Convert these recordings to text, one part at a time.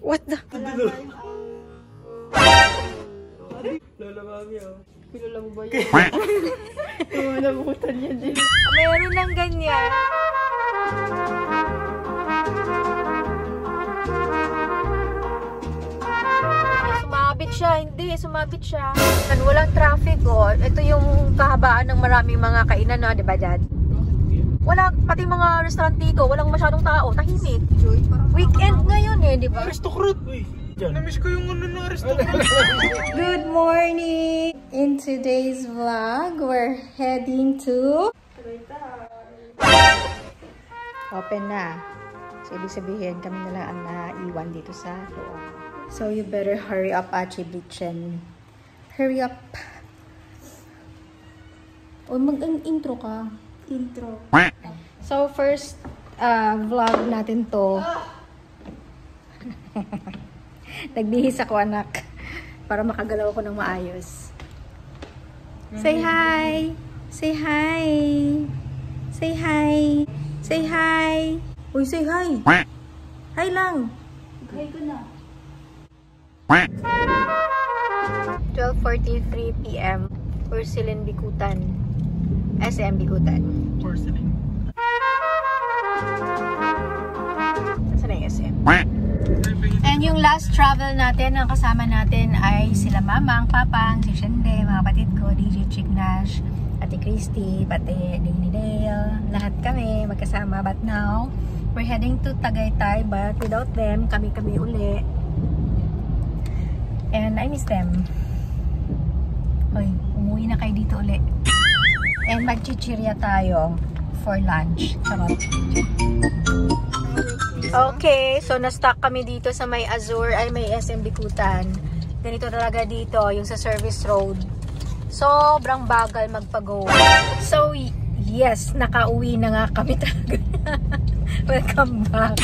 What the? Lola Mami, oh. Kilala mo ba yun? Oo, nabukutan niya din. Meron ng ganyan. Sumabit siya. Hindi, sumabit siya. Walang traffic, oh. Ito yung kahabaan ng maraming mga kainan, no? Diba, Dad? Wala, pati mga restaurant dito, walang masyadong tao. Tahimik. Weekend ngayon, eh, di ba? Aristocrat, uy. Namiss ko yung ano na aristocrat. Good morning! In today's vlog, we're heading to... Open na. So, ibig sabihin, kami na lang ang naiwan dito sa loob. So, you better hurry up, Achi Bitchen. Hurry up. O, mag-intro ka. Intro. So, first vlog natin to. Nagbihis ako, anak. Para makagalaw ko ng maayos. Say hi! Say hi! Say hi! Say hi! Uy, say hi! Hi lang! Hi ko na. 12:43 PM. Porcelain Bikutan. SM Bikutan. Porcelain. Saan na yung SM? And yung last travel natin, ang kasama natin ay sila Mamang, Papang, si Shende, mga kapatid ko, DJ Chignash, Ate Christy, pati Danny Dale, lahat kami magkasama. But now, we're heading to Tagaytay, but without them, kami uli. And I miss them. Hoy, umuwi na kayo dito uli. And magchichirya tayo for lunch. Sarap. Okay, so na-stuck kami dito sa may Azure, ay may SM Bikutan. Ganito talaga dito, yung sa service road. Sobrang bagal magpag-go. So, yes, nakauwi na nga kami talaga. Welcome back.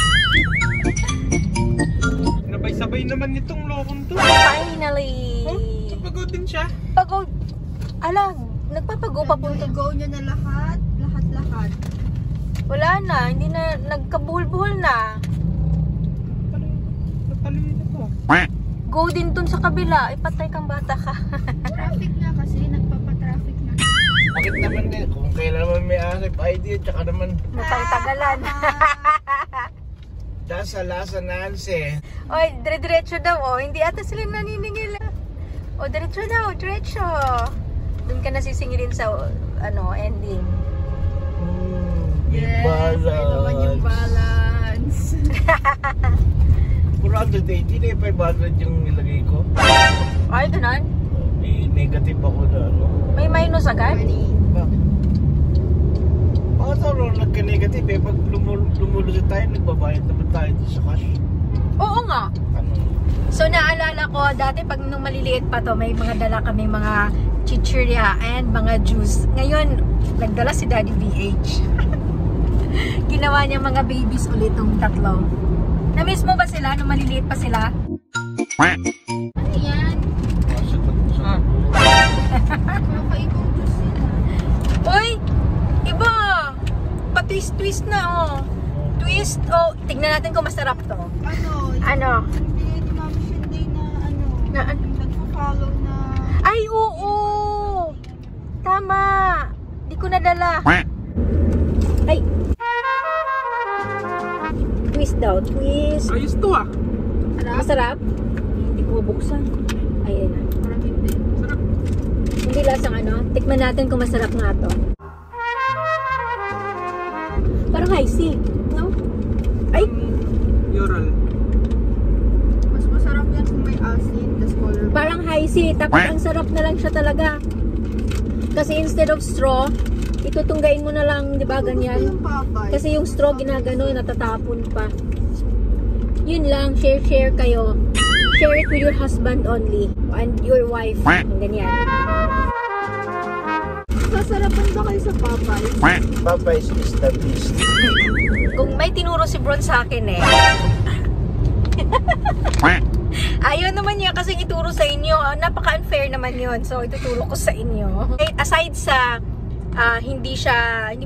Sabay-sabay naman nitong lokong to. Finally! Oh, napagod din siya. Pagod. Alam, nagpapago papunta. Go niya na lahat. Lahat. Wala na, hindi na, nagkabuhol-buhol na. Napalino ko. Go din dun sa kabila, ipatay kang bata ka. Traffic na kasi, nagpapatraffic na. Bakit naman din? Kung kailan naman may ASIP ID, tsaka naman Matang-tagalan. lasa Nancy. Oy, dire-diretso daw, oh. Hindi ata sila naniningil. O, diretso daw, diretso. Dun ka nasisingilin sa, ending. Yes, ito naman yung balance. 480 na 500 yung nilagay ko. Ay, ganun? Negative ako na May minus agad? Bakit? Bakit ako nagka-negative eh? Pag lumulusot tayo, nagbabayad naman tayo sa cash. Oo nga. So, naalala ko, dati pag nung maliliit pa to, may mga dala kami mga chichirya and mga juice. Ngayon, nagdala si Daddy BH. Ginawa niya mga babies ulit ng tatlo. Na-miss mo ba sila nung maliliit pa sila? Ano yan? Kakaibang juice sila. Uy! Iba! Pa-twist-twist na, oh. Twist, oh. Tignan natin kung masarap to. Ano? Hindi, ni Mami Shinday na nagpo-follow na. Ay, oo! Tama! Di ko nadala. Ay! Twist daw, twist. Ayos to ah. Masarap? Hindi ko mabuksan. Ay, ayun na. Parang hindi. Sarap. Hindi lasang tikman natin kung masarap nga to. Parang high C, no? Ay! Yoral. Mas masarap yan kung may acid, tas color. Parang high C, tapos ang sarap na lang siya talaga. Kasi instead of straw, itutunggain mo na lang, di ba, ganyan? Kasi yung straw ginagano, natatapon pa. Yun lang, share kayo. Share it with your husband only. And your wife. Ganyan. Sasarapan ba kayo sa Popeyes? Popeyes is the best. Kung may tinuro si Bron sa akin eh. Ayaw naman niya kasi ituro sa inyo. Napaka-unfair naman yun. So, ituturo ko sa inyo. Aside sa hindi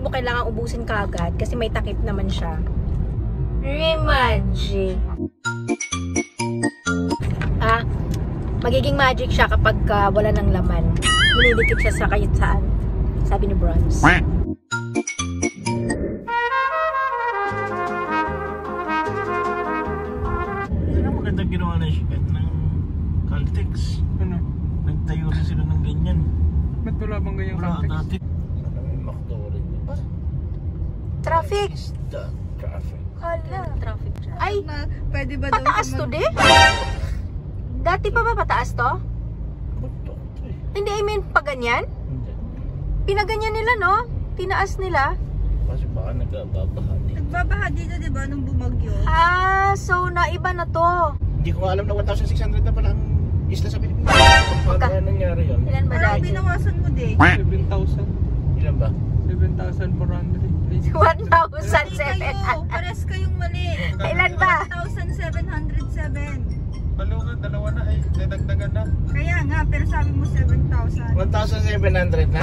mo kailangan ubusin kaagad kasi may takip naman siya. Magic. Magiging magic siya kapag wala ng laman. Dinidikit siya sa kahit saan. Sabi ni Bronze. Ano magandang ginawa na siya ng Caltex? Ano? Nagtayo rin sila ng ganyan. Ba't wala bang ganyang Wala context? dati. Ano may McDo rin. Traffic! Is the traffic. Hala. Traffic siya. Ay, na, pwede ba daw pataas siya to, di? Dati pa ba pataas to? Puto ito eh. Hindi, I mean, pa ganyan? Hindi. Pinaganyan nila, no? Tinaas nila. Kasi baka nagbabaha din. Nagbabaha dito, di ba, nung bumagyo? Ah, so naiba na to. Hindi ko nga alam na 1,600 na pala ang isla sa Pilipinas. Paano nangyari yun? Ilan ba Parang dati? binawasan mo, di. 7,000. Ilan ba? 7,400. 1,007. Pares kayong mali. Ilan ba? 1,707. Balungan, dalawa na ay dadagdagan na. Kaya nga, pero sabi mo 7,000. 1,700 na.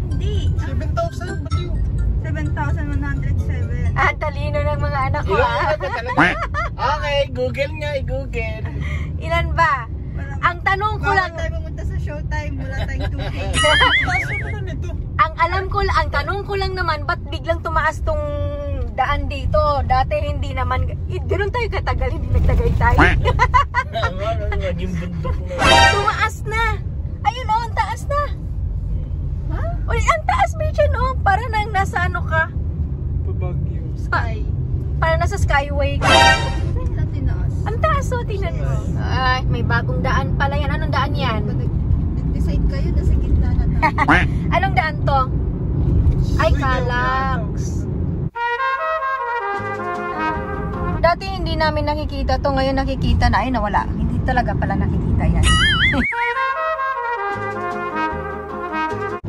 Hindi. 7,000? Ba't yun? 7,107. Ang talino ng mga anak ko, Ilan ah. ba talaga? Okay, Google nga, i-Google. Ilan ba? Walang- Ang tanong ko Bawal lang, tayo pumunta sa showtime. Wala tayong 2K. Kaso naman ito. ang alam ko, ang tanong ko lang naman, ba't biglang tumaas tong daan dito? Dati hindi naman, ganoon tayo katagal, hindi nagtagay tayo. Naging bundok na. Tumaas na. Ayun oh, ang taas na. Ha? Uy, ang taas, Mitchen, oh. Para nang nasa ano ka. Pabagyo. Ay. Para nasa skyway ka. Saan lang tinaas? Ang taas, oh. Tingnan mo. Ay, may bagong daan pala yan. Anong daan yan? Nag-decide kayo, nasa gitna na tayo. Anong daan to? Ay, Calax. Dati hindi namin nakikita to. Ngayon nakikita na. Ay, nawala. Hindi talaga pala nakikita yan.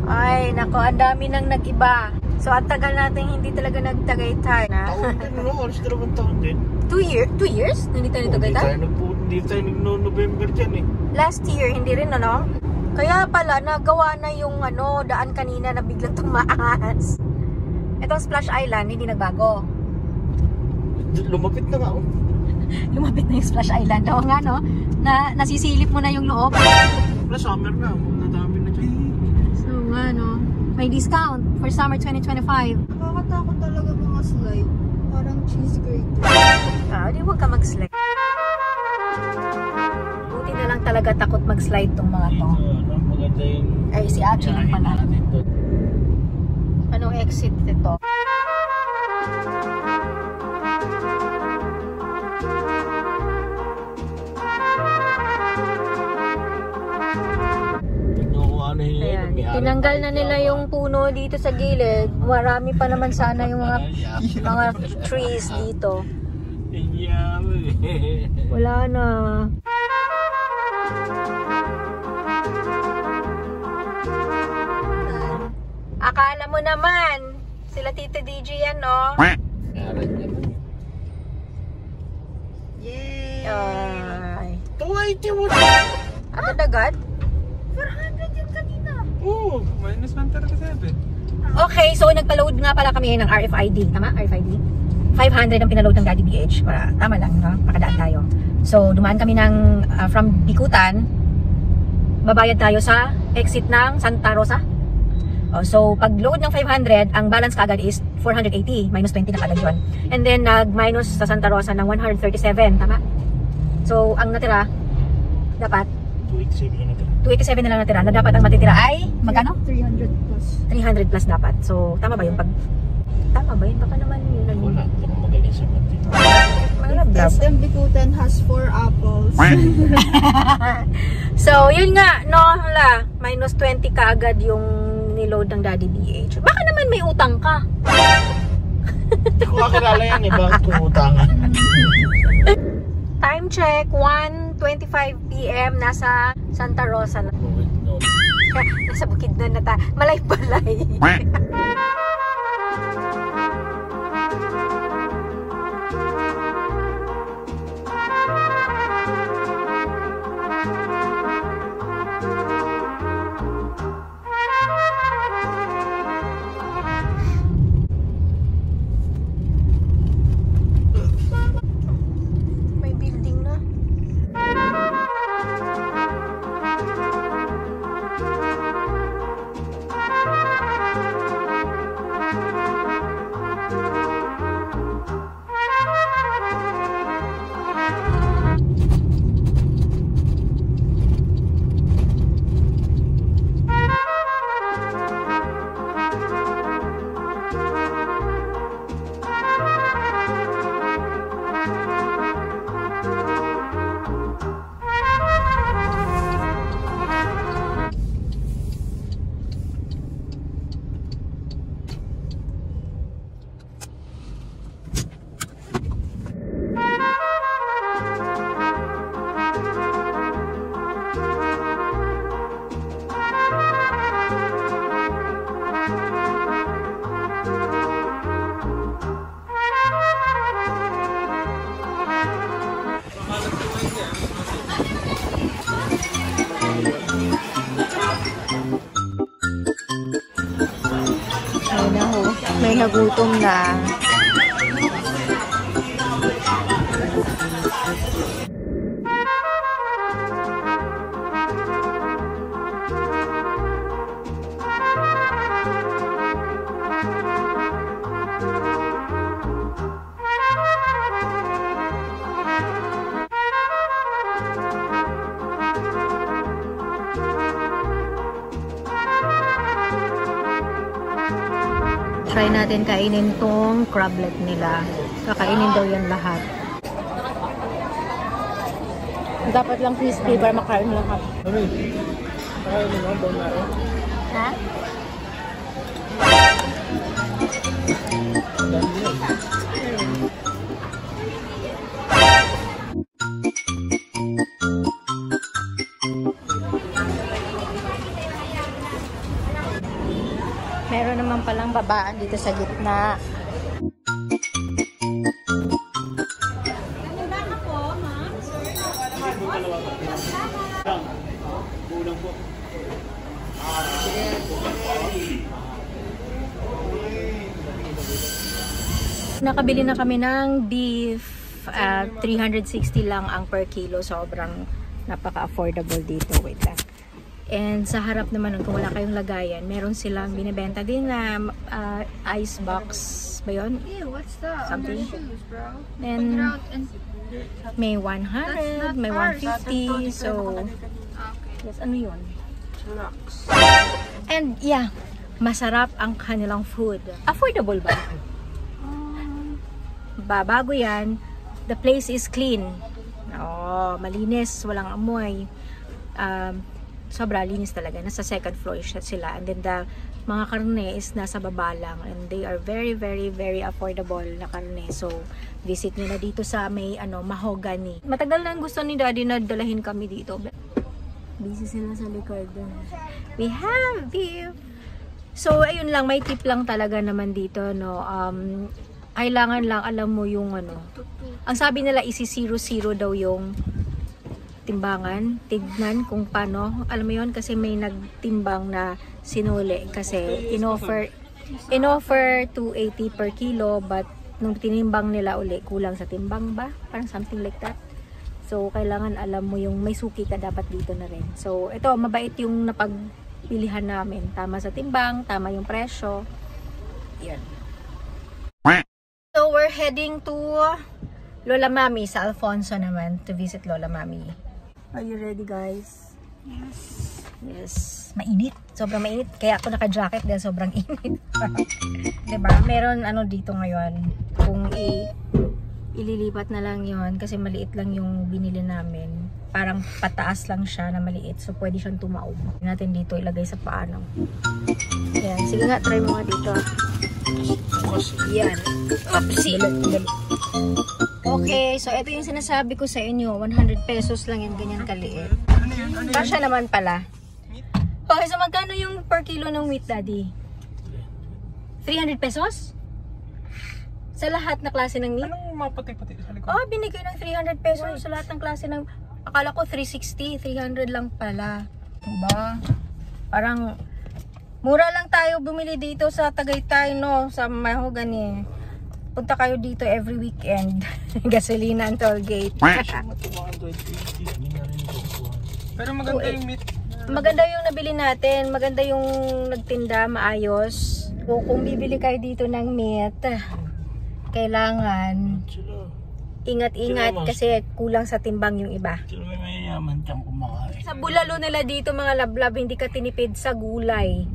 Ay, nako, ang dami nang nag-iba. So, ang tagal natin hindi talaga nagtagaytay na. Taon din, no? Alas 2 taon din. 2 years? Hindi tayo nagtagaytay? Hindi tayo nag-November dyan eh. Last year, hindi rin, ano? Kaya pala, nagawa na yung ano, daan kanina na biglang tumaas. Itong Splash Island, hindi nagbago. Lumapit na nga oh. Lumapit na yung Splash Island. Oo nga, no? Nasisilip mo na yung loob. Wala, summer na. Nadami na dyan. So nga, no? May discount for summer 2025. Nakakatakot talaga mga slide. Parang cheese grater. Di huwag ka mag-slide. Buti na lang talaga takot mag-slide tong mga to. Dito, ano, maganda yung... Ay, si Achi lang biyahe pala. natin doon. Anong exit ito? Ayan. Tinanggal na nila yung puno dito sa gilid. Marami pa naman sana yung mga trees dito. Wala na. Akala mo naman, sila Tita DJ yan, no? Yay! Ay. 281! Agad-agad? 400 yun kanina. Oo. Minus 137. Okay, so nagpa-load nga pala kami ng RFID. Tama? RFID? 500 ang pinaload ng Daddy BH. Para, tama lang, no? Makadaan tayo. So, dumaan kami ng from Bikutan. Babayad tayo sa exit ng Santa Rosa. So, pag load ng 500, ang balance kagad is 480. Minus 20 na kagad yun. And then, nag-minus sa Santa Rosa ng 137. Tama? So, ang natira, dapat 287 na natin. 287 na lang natira. Na dapat ang matitira ay, magkano? 300 plus. 300 plus dapat. So, tama ba yun? Tama ba yun? Baka naman yun. Wala. Hindi ako magaling sa mati. SM Bikutan has 4 apples. So, yun nga. No, hala. Minus 20 ka agad yung niload ng Daddy BH. Baka naman may utang ka. Hindi ko kakilala yan eh. Bakit kumutangan? Time check. 1:25 PM. Nasa Santa Rosa na. No. Nasa Bukidnon na tayo. Malay-balay. May building na. May nagutom na. Try natin kainin tong crablet nila. Kakainin daw yan lahat. Dapat lang crispy para makain lahat. Ha? Meron naman palang babaan dito sa gitna. Nakabili na kami ng beef. 360 lang ang per kilo. Sobrang napaka-affordable dito. Wait lang. And sa harap naman kung wala kayong lagayan, meron silang binibenta din na ice box ba yun? Ew, what's that? Something. On their shoes, bro. Then, Put it out and... may 100, may 150. So, Okay. yes, ano yun? And yeah, masarap ang kanilang food. Affordable ba? Bago yan. The place is clean. Oh, malinis, walang amoy. Sobra linis talaga. Nasa second floor sila. And then the mga karne is nasa baba lang. And they are very, very, very affordable na karne. So, visit nyo na dito sa may mahogany. Matagal na gusto ni Daddy na dalahin kami dito. Busy sila sa likod. We have beef. So, ayun lang. May tip lang talaga naman dito, no. Kailangan lang alam mo yung Ang sabi nila isi-0-0 daw yung timbangan, tignan kung paano, alam mo yun, kasi may nagtimbang na sinuli kasi in-offer 280 per kilo, but nung tinimbang nila uli, kulang sa timbang ba? Parang something like that. So, kailangan alam mo yung may suki ka dapat dito na rin. So, ito, mabait yung napagpilihan namin. Tama sa timbang, tama yung presyo. Yan. So, we're heading to Lola Mami sa Alfonso naman to visit Lola Mami. Are you ready, guys? Yes. Yes. Mainit. Sobrang mainit. Kaya ako naka-jacket dahil sobrang init. Diba? Meron dito ngayon. Kung ililipat na lang yon kasi maliit lang yung binili namin. Parang pataas lang siya na maliit. So, pwede siyang tumaob. Natin dito ilagay sa paano. Yan. Sige nga, try mo nga dito. Yan. Oopsie. Okay, so ito yung sinasabi ko sa inyo. 100 pesos lang yung ganyan kaliit. Kasya naman pala. Okay, so magkano yung per kilo ng wheat, Daddy? 300 pesos? Sa lahat na klase ng meat? Anong mapati-pati sa likod? Oh, binigay ng 300 pesos sa lahat ng klase ng... Akala ko 360, 300 lang pala. Diba? Parang... Mura lang tayo bumili dito sa Tagaytay, no? Sa Mahogany. Punta kayo dito every weekend. Gasolina and toll gate. Pero maganda yung meat. Maganda yung nabili natin. Maganda yung nagtinda, maayos. So, kung bibili kayo dito ng meat, kailangan ingat-ingat kasi kulang sa timbang yung iba. Sila may mayayaman siyang kumakain. Sa bulalo nila dito, mga lablab, hindi ka tinipid sa gulay.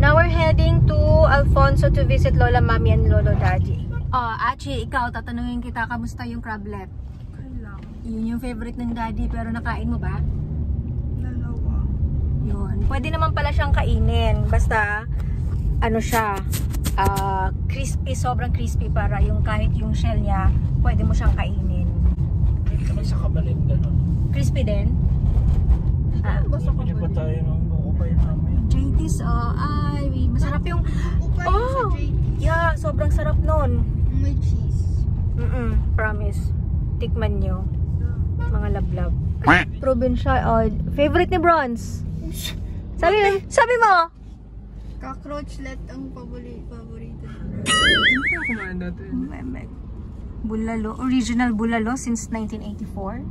Now we're heading to Alfonso to visit Lola Mami and Lolo Daddy. Oh, Achi, ikaw, tatanungin kita, kamusta yung crablet? Kailang. Yun yung favorite ng Daddy, pero nakain mo ba? Dalawa. Yun. Pwede naman pala siyang kainin. Basta, siya, crispy, sobrang crispy para yung kahit yung shell niya, pwede mo siyang kainin. Kahit naman sa kabalin, gano'n. Crispy din? Bili pa tayo ng buko pa yun namin. JT's, masarap yung... Oh! Yeah, sobrang sarap nun. May cheese. Promise. Tikman nyo. Mga lablab. Probinsya. Favorite ni Bronze. Sabi mo. Cockroachlet ang paborito. Hindi ko kumain dati. Bulalo. Original bulalo since 1984.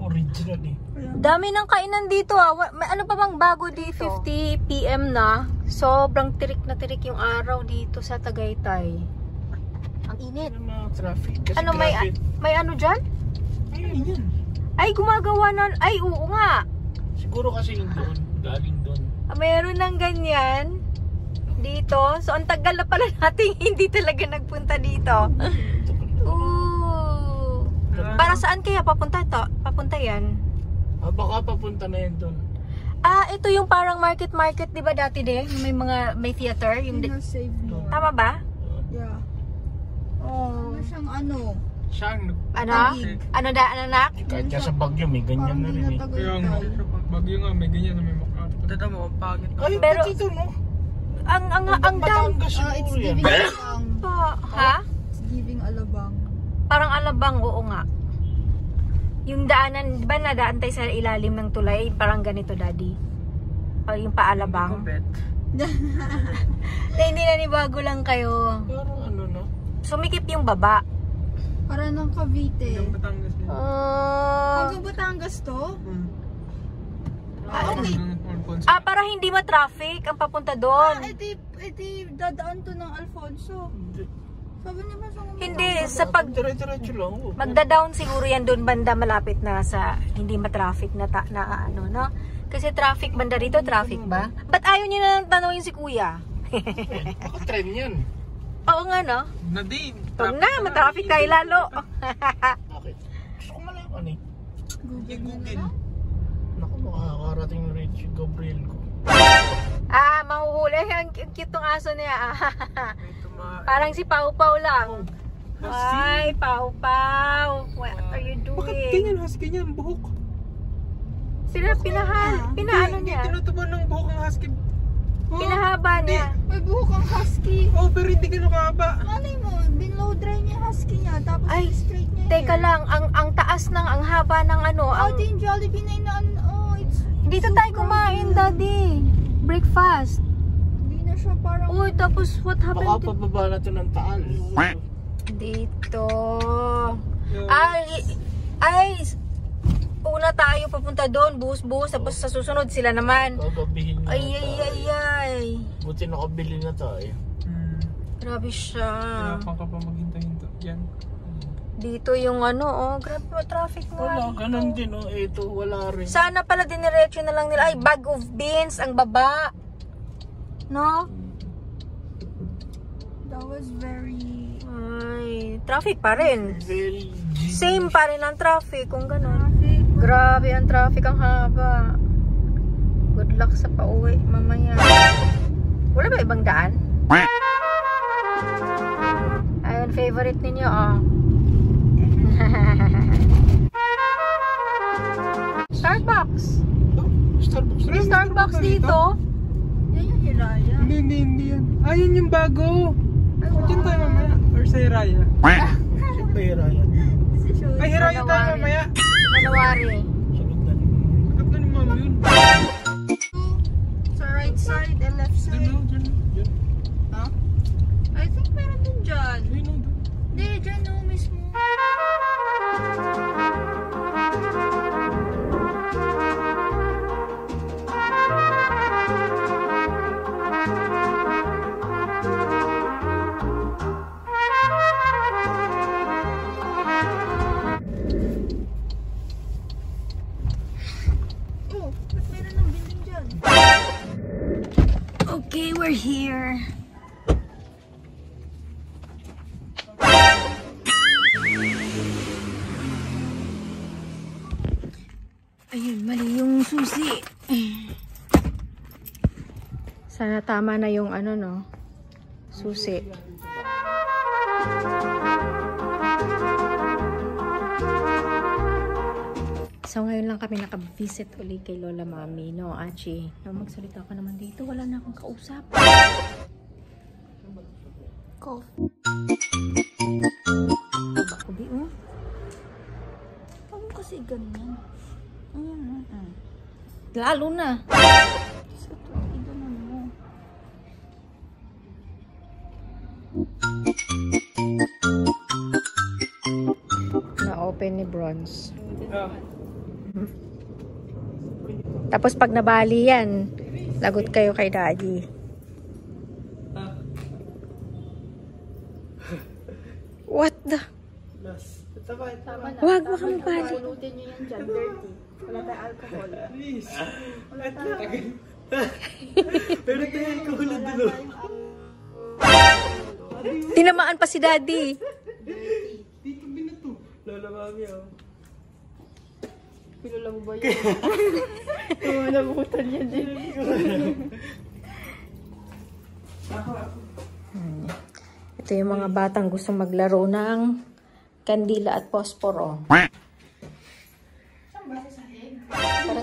Original eh. Dami ng kainan dito ah. May ano pa bang bago dito? 50 PM na. Sobrang tirik na tirik yung araw dito sa Tagaytay. Ang init. Ano mga traffic? Kasi Ano may ano dyan? Ayun yan. Ay, gumagawa na. Ay, oo nga. Siguro kasi yung doon. Galing doon. Mayroon ng ganyan dito. So, ang tagal na pala natin hindi talaga nagpunta dito. Ooh. Para saan kaya papunta ito? Papunta yan? Baka papunta na yan doon. Ito yung parang market, di ba dati din? May theater. Yung Save more. tama ba? Yeah. Oh. Ano siyang ano? Siyang Ano? Ano anak? Kahit nga sa Baguio, may ganyan na rin eh. Kaya nga, Bagyo nga, may ganyan na may Makati. Tata mo, ang pangit. Ay, Pero- dito no? Ang dam. Batangas It's siguro yan. giving alabang. Ha? It's giving alabang. Parang alabang, oo nga. Yung daanan, di ba nadaan tayo sa ilalim ng tulay? Parang ganito, daddy. O yung paalabang. Hindi nanibago lang kayo. Parang ano no? Sumikip yung baba. Para ng Cavite. Yung Batangas niya. Hanggang Batangas to? Okay. Alfonso. Para hindi ma-traffic ang papunta doon. Edi dadaan to ng Alfonso. Sabi niya ba sa Hindi, sa pag Dire-diretso lang. magda-down siguro yan doon banda malapit na sa hindi ma-traffic na ano, no? Kasi traffic banda rito, traffic ba? Ba't ayaw niyo na tanongin si kuya? Baka trend yan. Oo nga, no? Nadine. Huwag na, ma-traffic tayo lalo. Bakit? Gusto ko malaman eh. Google. Naku, makakarating na rin si Gabriel ko. Mahuhuli. Ang cute ng aso niya. Ito mga... Parang si Pau Pau lang. Ay, Pau Pau. What are you Bakit doing? ganyan? Husky niya, ang buhok. Pinaano Hindi niya? tinutuban ng buhok ang husky. Pinahaba niya. May buhok ang husky. Oh, pero hindi ganun kahaba. Malay mo, binlow dry niya yung husky niya. Tapos Ay, straight niya. Teka lang, ang taas ng, ang haba ng ano, ang... Yung Jollibee na inaan. It's... Dito tayo kumain, daddy. Breakfast. Hindi na siya parang... Uy, tapos what Baka happened to... pababa na to ng Taal. Dito. Ay, una tayo papunta doon, buhos-buhos, tapos sa susunod sila naman. Gagabihin na Ay. Buti nakabili na tayo. Grabe siya. Pinapang ka pa maghintay-hinto. Yan. Dito yung ano, grabe mo traffic mo. Wala, ganun din oh. Ito, wala rin. Sana pala diniretso na lang nila. Ay, bag of beans, ang baba. No? That was very... Ay, traffic pa rin. Very Same pa rin ang traffic kung gano'n. Grabe ang traffic, ang haba. Good luck sa pauwi mamaya. Wala ba ibang daan? Ayun, favorite ninyo, oh. Starbucks. Starbucks. May Starbucks dito. Yan yung Hiraya. Hindi yan. Yun yung bago. Diyan tayo mamaya. Or sa Hiraya. Siyempre, Hiraya. Ay, Hiraya tayo mamaya. Manawari. Sunod na. Agad na ni mama yun. Sa right side and left side. Diyan. Huh? I think meron din dyan. Ayun o, doon. Hindi, dyan no, mismo. Oh, ba't meron ng building dyan? Okay, we're here. Ayun, mali yung susi. Sana tama na yung ano, no? Susi. So, ngayon lang kami nakabisit uli kay Lola Mami, no, Achi? No, magsalita ka naman dito. Wala na akong kausap. Coffee. Kubi, oh. Paano kasi ganyan? Lalo na. Na-open ni Bronze. Tapos pag nabali yan, lagot kayo kay Daddy. What the? Wag mo kang mabali. Pulutin nyo yan dyan, dirty. Wala tayong alcohol. Please. Pero tayo alcohol na dulo. Tinamaan pa si Daddy. Dito binato. Lola mami oh. Pilula mo ba yun? Nabutan yan din. Ito yung mga batang gustong maglaro ng kandila at posporo. Para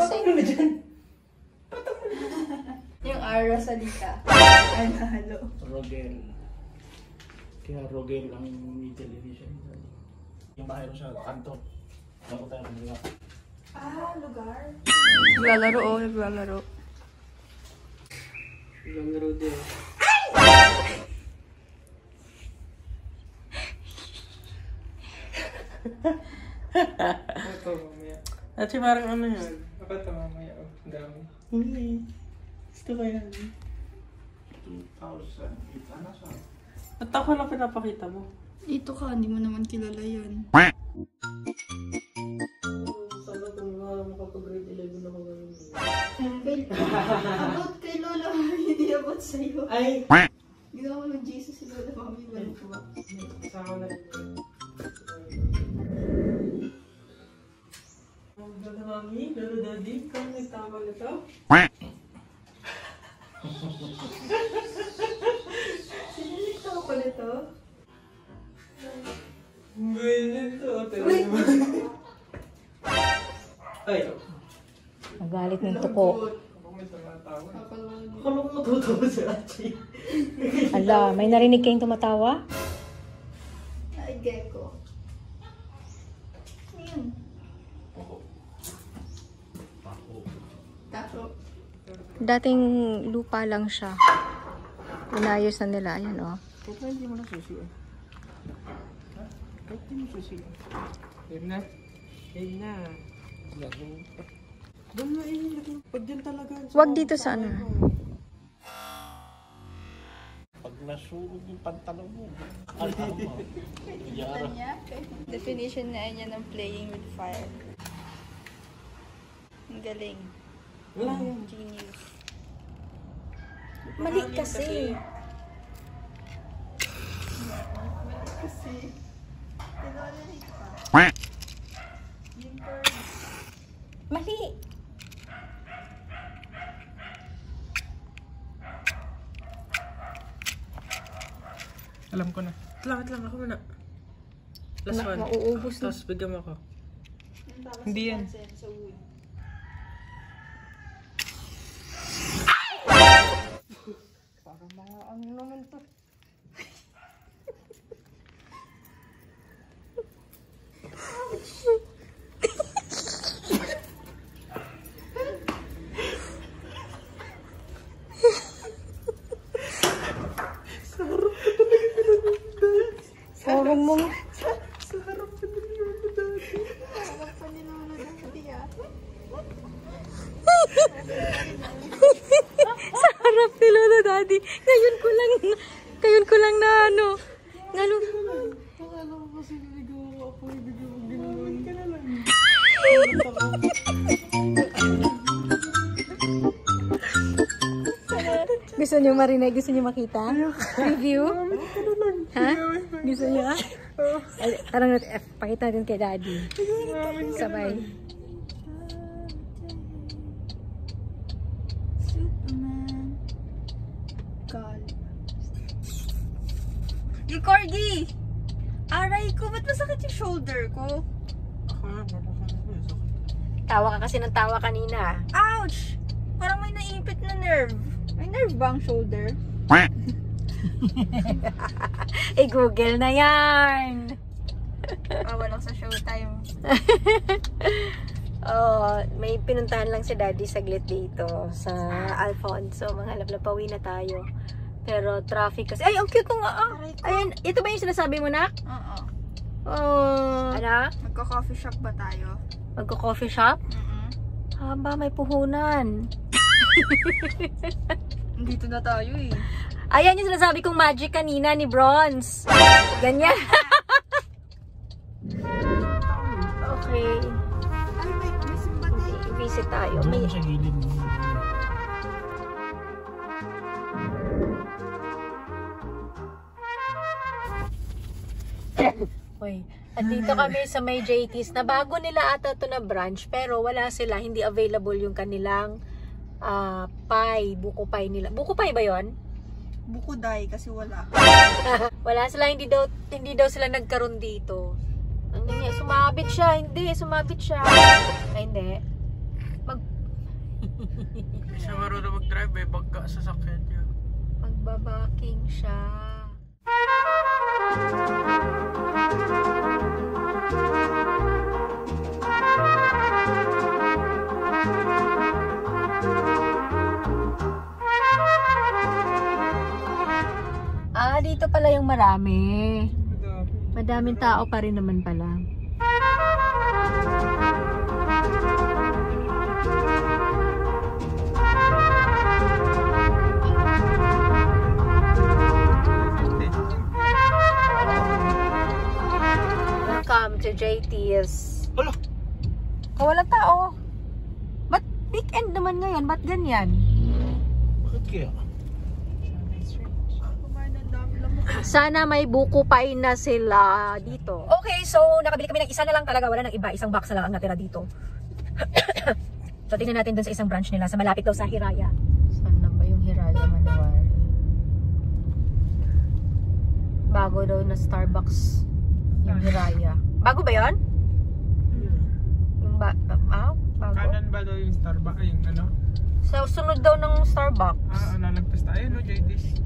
sa Yung ara sa lika. Ay, nahalo. Rogel. Kaya Rogel ang middle edition. Yung bahay mo siya, kanto. Bago tayo kumula. Lugar? Naglalaro, naglalaro. Naglalaro din. Ito mamaya. At si parang ano yan? Ako ito mamaya. Oh, ang dami. Hindi. Gusto ko yan. 2,000. Ano siya? At ako lang pinapakita mo. Ito ka, hindi mo naman kilala yan. Sana kung makapag-grade 11 ako ngayon. About kay Lola Mami, hindi about sa'yo. Ay! Ginawa mo ng Jesus si Lola Mami, wala ko ba? Sama na rin. Lola Mami, Lola Daddy, kung nagtama na ito? Sino nagtawa ko nito? Ganyan to. Ay! Magalit ng tuko. Ako may tumatawa. Kapalawag. Akala ko matutuwa si Achi. Ala, may narinig kayong tumatawa? Ay, gecko. Ano yun? Tako. Dating lupa lang siya. Inayos na nila. Ayan, oh. Kaya hindi mo na susi eh. Kaya hindi mo susi. Yun na. Yun na. Laro. Doon na yun. Pag dyan talaga. Wag dito sa ano. Pag nasunog yung pantalon mo. Alam mo. Yara. Definition na niya ng playing with fire. Ang galing. Wala yan. Genius. Mali kasi. Kasi, tinolerated pa. Yung Mali. Alam ko na. Wait lang. Ako muna. Last one. Mauubos na. Tapos bigyan mo ako. Hindi yan. Sa wood. Parang mga ano naman to. Sorong mo. Sa harap pa ni Lola Daddy. Harap pa ni Lola Daddy, ah. Sa harap ni Lola Daddy. Ngayon ko lang na ano. Akala ko kasi niligaw ako. Ako ibigay mo ginawan ka na lang. Gusto niyo marinig? Gusto niyo makita? Review? Ha? Gusto niyo? Ay, tarang natin. Pakita natin kay Daddy. Sabay. Superman. God. Yung Corgi! Aray ko, ba't masakit yung shoulder ko? Tawa ka kasi ng tawa kanina. Ouch! Parang may naipit na nerve. May nerve ba ang shoulder? Google na yan. Walang sa showtime. May pinuntahan lang si Daddy saglit dito sa Alfonso. Mga love, pauwi na tayo. Pero traffic kasi. Ay, ang cute nung Ayan, ito ba yung sinasabi mo, nak? Oo. Ano? Magko-coffee shop ba tayo? Magko-coffee shop? Haba, may puhunan. Dito na tayo eh. Ayan yung sinasabi kong magic kanina ni Bronze. Ganyan. Okay. Ay, may simba tayo. Visit tayo. Doon sa gilid mo. Uy, at dito kami sa may JT's na bago nila ata to na branch pero wala sila, hindi available yung kanilang pie, buko pie nila. Buko pie ba yon? Buko dai kasi wala. Wala sila, hindi daw sila nagkaroon dito. Ano niya, sumabit siya. Ay, hindi. Hindi siya marunong mag-drive, may bangka sa sakyan niya. Magbabaking siya. Dito pala yung marami. Madaming tao pa rin naman pala. Welcome to JT's. Wala. Walang tao. Ba't weekend naman ngayon? Ba't ganyan? Bakit kaya? Sana may buko pie na sila dito. Okay, so nakabili kami ng isa na lang talaga. Wala nang iba. Isang box na lang ang natira dito. So tingnan natin dun sa isang branch nila. Sa malapit daw sa Hiraya. Saan na ba yung Hiraya, Manawari? Bago daw na Starbucks yung Hiraya. Bago ba yun? Yung bago? Kanan ba daw yung Starbucks? Yung ano? So sunod daw ng Starbucks. Nalagpas tayo, no, JT's?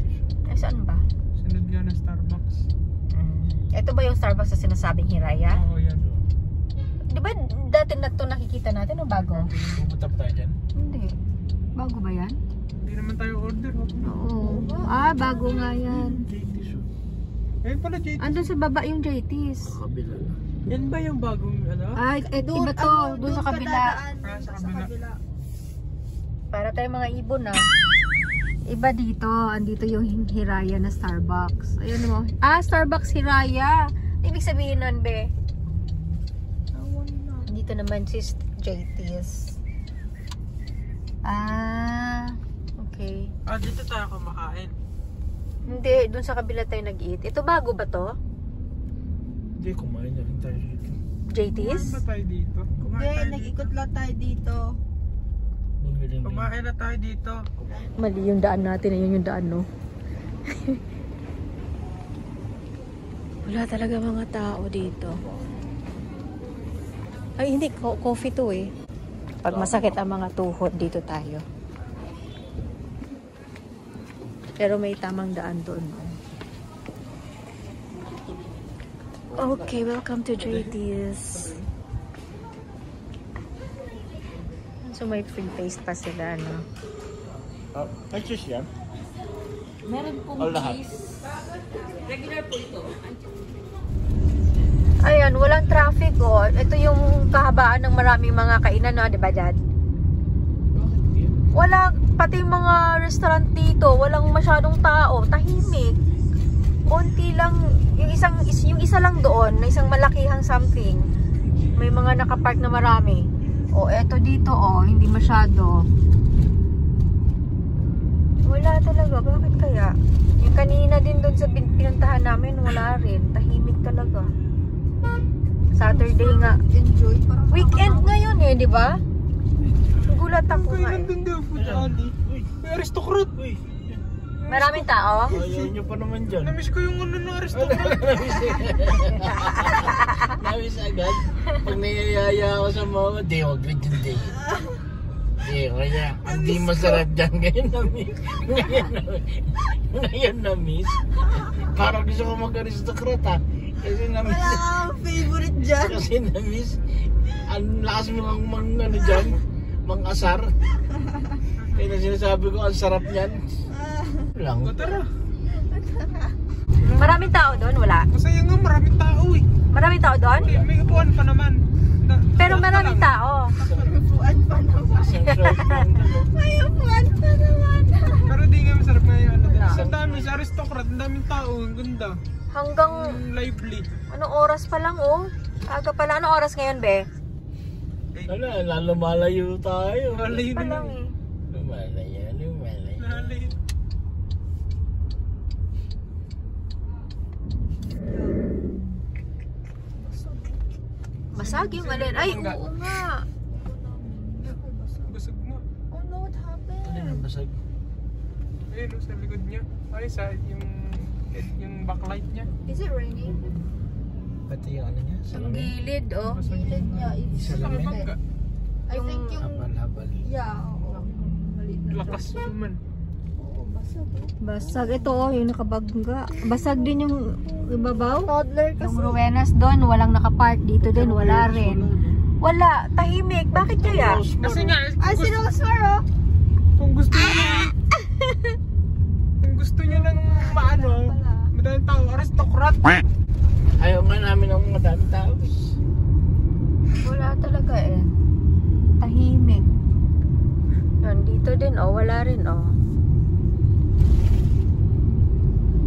Ay, saan ba? Sunod nga ng Starbucks. Ito ba yung Starbucks na sinasabing Hiraya? Oo, yan. Di ba dati na ito nakikita natin o bago? Pumunta pa tayo dyan? Hindi. Bago ba yan? Hindi naman tayo order. Oo. Bago nga yan. Ayun pala, JT's. Andun sa baba yung JT's. Kabila na. Yan ba yung bagong ano? Ay, iba to. Doon sa kabila. Sa kabila. Para tayo mga ibon Iba dito. Andito yung Hiraya na Starbucks. Ayan mo. Starbucks Hiraya. Ibig sabihin nun, be. Dito naman si JT's. Okay. Dito tayo kumakain. Hindi, dun sa kabila tayo nag-eat. Ito bago ba to? Hindi, kumain na rin tayo dito. JT's? Kumain ba tayo dito? Hindi, nag-ikot lang tayo dito. Kumain na tayo dito. Mali yung daan natin. Ayun yung daan, no? Wala talaga mga tao dito. Ay, hindi. Coffee to eh. Pag masakit ang mga tuhod, dito tayo. Pero may tamang daan doon. Okay, welcome to JT's. So may free taste pa sila, no? May cheese yan? Meron pong lahat? cheese. Regular po ito. Ayan, walang traffic, oh. Ito yung kahabaan ng maraming mga kainan, no? Diba, Dad? Wala, pati mga restaurant dito, walang masyadong tao, tahimik. Konti lang, yung isa lang doon, na isang malakihang something. May mga nakapark na marami. Eto dito, hindi masyado. Wala talaga, bakit kaya? Yung kanina din doon sa pinuntahan namin, wala rin. Tahimik talaga. Saturday nga. Enjoy. Weekend ngayon di ba? Gulat ako nga eh. Nandun daw food alley. May aristocrat. Maraming tao? Ayaw nyo pa naman dyan. Namiss ko yung ano ng aristocrat. Namiss agad. Pag niyayaya ako sa mama, di, wag rin dyan, di. Di, kaya, hindi masarap dyan. Ngayon namiss. Parang gusto ko mag-aristocrat, ha. Kasi namiss. Wala akong favorite dyan. Kasi namiss. ang lakas mo mang ano dyan, mang asar. Kaya na sinasabi ko, ang sarap niyan. Lang. Tara. Maraming tao doon? Wala? Masaya nga, maraming tao eh. Maraming tao doon? May upuan pa naman. Pero maraming tao. Upuan pa naman. Isang flight lang doon. May upuan pa naman. Pero di nga masarap nga yung ano din. Ang dami, sa aristocrat, ang daming tao. Ang ganda. Hanggang Ang lively. anong oras pa lang oh? Aga pala. Anong oras ngayon, be? Wala, lumalayo tayo. Malayo Pa na lang eh. Lumalayo. Malayo. Basag yung alin. Ay, oo nga. Busog mo. Oh no, what happened? Ano yung basag? Ayun, sa likod niya. Ay, sa yung backlight niya. Is it raining? Pati yung ano niya, Ang salamin. gilid, oh. Gilid niya. It's Sa lamin? Bangga. I think yung... Habal-habal. Yeah, oo. Maliit na Lakas naman. Oo, basag. Basag. Ito oh, yung nakabangga. Basag din yung ibabaw. Toddler kasi. Yung Ruenas doon, walang nakapark. Dito din, wala rin. Wala, tahimik. Bakit kaya? Kasi nga, Ay, si Rosmar, oh. kung gusto niya kung gusto niya ng maano, madaming tao, aristocrat. Ayaw nga namin ng madami tao. Wala talaga eh. Tahimik. Yan, dito din oh, wala rin oh.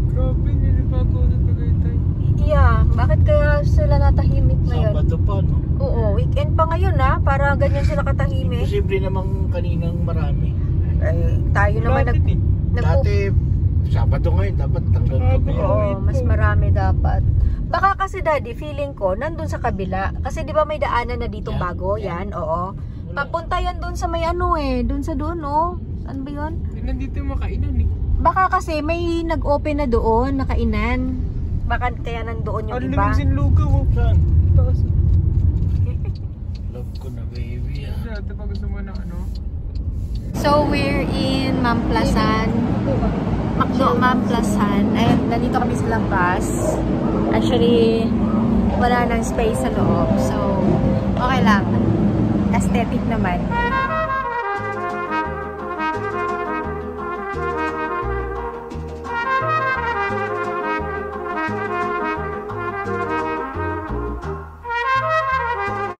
Grabe, nilibago na Tagaytay. Yeah, bakit kaya sila natahimik ngayon? Sabado pa, no? Oo, weekend pa ngayon ha, para ganyan sila katahimik. Posible namang kaninang marami. Ay, tayo naman Dati din. Dati, Sabado ngayon, dapat tanggal gabi. Oo, mas marami dapat. Baka kasi daddy, feeling ko, nandun sa kabila. Kasi di ba may daanan na ditong Yan, bago? yan. Yan, oo. Papunta yan dun sa may ano eh. Dun sa doon, oh. Saan ba yun? Nandito yung makainan eh. Baka kasi may nag-open na doon, nakainan. Baka kaya nandoon yung Ano iba. naman sinlugaw oh. Saan? Taas. Love ko na baby. Dati pa gusto mo ng ano. So, we're in Mamplasan. Macdo Mamplasan. Ayun, nandito kami sa labas. Actually, wala nang space sa loob. So, okay lang. Aesthetic naman.